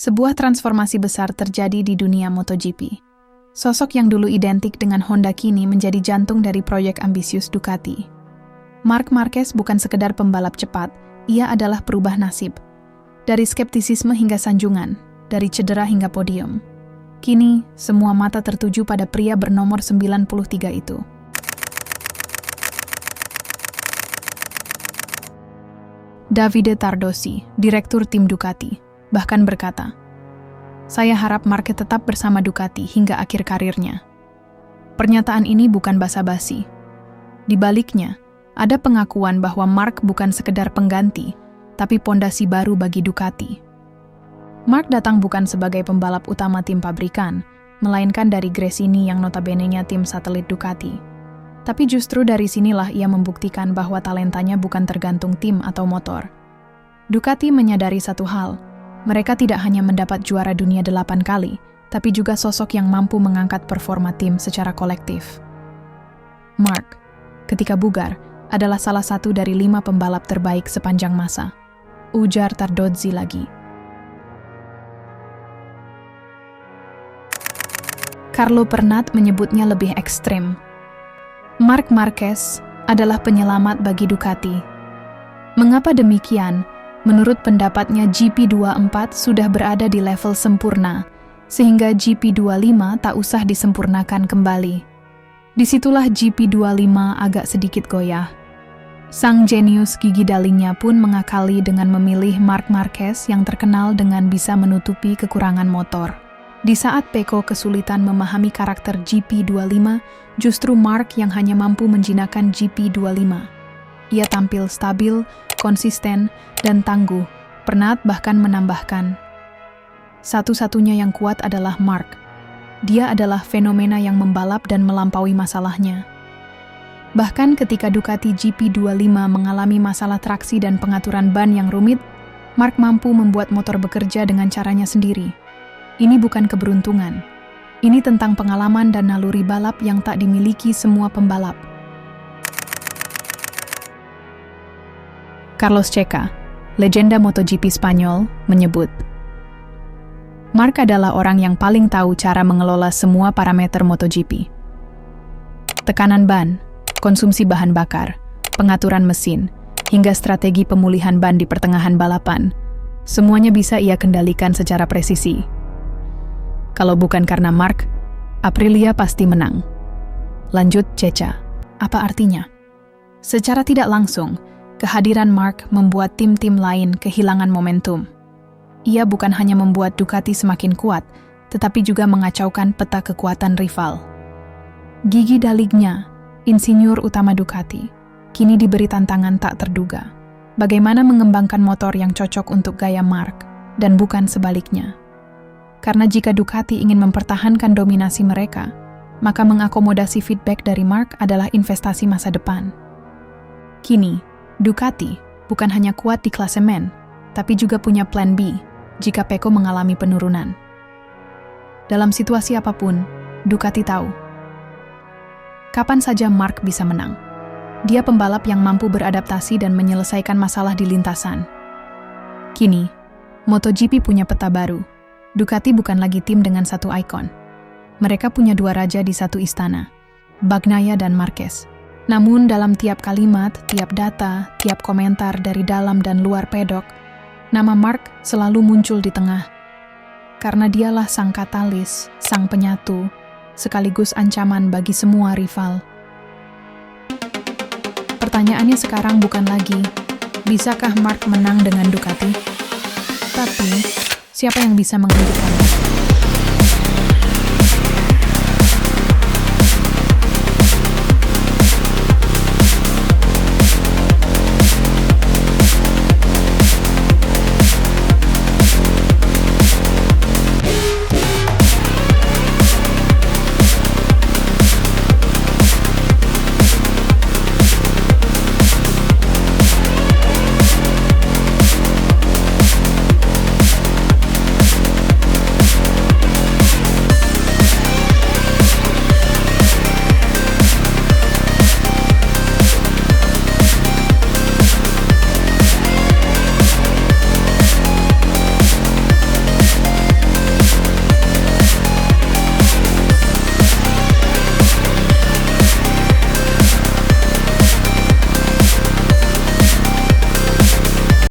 Sebuah transformasi besar terjadi di dunia MotoGP. Sosok yang dulu identik dengan Honda kini menjadi jantung dari proyek ambisius Ducati. Marc Marquez bukan sekedar pembalap cepat, ia adalah perubah nasib. Dari skeptisisme hingga sanjungan, dari cedera hingga podium. Kini, semua mata tertuju pada pria bernomor 93 itu. Davide Tardosi, direktur tim Ducati, bahkan berkata, "Saya harap Marquez tetap bersama Ducati hingga akhir karirnya." Pernyataan ini bukan basa-basi. Di baliknya, ada pengakuan bahwa Marc bukan sekedar pengganti, tapi pondasi baru bagi Ducati. Marc datang bukan sebagai pembalap utama tim pabrikan, melainkan dari Gresini yang notabene-nya tim satelit Ducati. Tapi justru dari sinilah ia membuktikan bahwa talentanya bukan tergantung tim atau motor. Ducati menyadari satu hal, mereka tidak hanya mendapat juara dunia 8 kali, tapi juga sosok yang mampu mengangkat performa tim secara kolektif. Marc, ketika bugar, adalah salah satu dari 5 pembalap terbaik sepanjang masa. Ujar Tardosi lagi. Carlo Pernat menyebutnya lebih ekstrem. Marc Marquez adalah penyelamat bagi Ducati. Mengapa demikian? Menurut pendapatnya GP24 sudah berada di level sempurna, sehingga GP25 tak usah disempurnakan kembali. Disitulah GP25 agak sedikit goyah. Sang jenius gigi dalingnya pun mengakali dengan memilih Marc Marquez yang terkenal dengan bisa menutupi kekurangan motor. Di saat Pecco kesulitan memahami karakter GP25, justru Marc yang hanya mampu menjinakkan GP25. Ia tampil stabil, konsisten, dan tangguh. Pernat bahkan menambahkan, satu-satunya yang kuat adalah Marc. Dia adalah fenomena yang membalap dan melampaui masalahnya. Bahkan ketika Ducati GP25 mengalami masalah traksi dan pengaturan ban yang rumit, Marc mampu membuat motor bekerja dengan caranya sendiri. Ini bukan keberuntungan. Ini tentang pengalaman dan naluri balap yang tak dimiliki semua pembalap. Carlos Checa, legenda MotoGP Spanyol, menyebut, Marc adalah orang yang paling tahu cara mengelola semua parameter MotoGP. Tekanan ban, konsumsi bahan bakar, pengaturan mesin, hingga strategi pemulihan ban di pertengahan balapan, semuanya bisa ia kendalikan secara presisi. Kalau bukan karena Marc, Aprilia pasti menang. Lanjut Checa, apa artinya? Secara tidak langsung, kehadiran Marc membuat tim-tim lain kehilangan momentum. Ia bukan hanya membuat Ducati semakin kuat, tetapi juga mengacaukan peta kekuatan rival. Gigi dalingnya, insinyur utama Ducati, kini diberi tantangan tak terduga. Bagaimana mengembangkan motor yang cocok untuk gaya Marc, dan bukan sebaliknya. Karena jika Ducati ingin mempertahankan dominasi mereka, maka mengakomodasi feedback dari Marc adalah investasi masa depan. Kini, Ducati bukan hanya kuat di klasemen, tapi juga punya plan B jika Pecco mengalami penurunan. Dalam situasi apapun, Ducati tahu kapan saja Marc bisa menang. Dia pembalap yang mampu beradaptasi dan menyelesaikan masalah di lintasan. Kini, MotoGP punya peta baru. Ducati bukan lagi tim dengan satu ikon. Mereka punya 2 raja di satu istana, Bagnaia dan Marquez. Namun dalam tiap kalimat, tiap data, tiap komentar dari dalam dan luar pedok, nama Marc selalu muncul di tengah. Karena dialah sang katalis, sang penyatu, sekaligus ancaman bagi semua rival. Pertanyaannya sekarang bukan lagi, bisakah Marc menang dengan Ducati? Tapi, siapa yang bisa menghentikannya?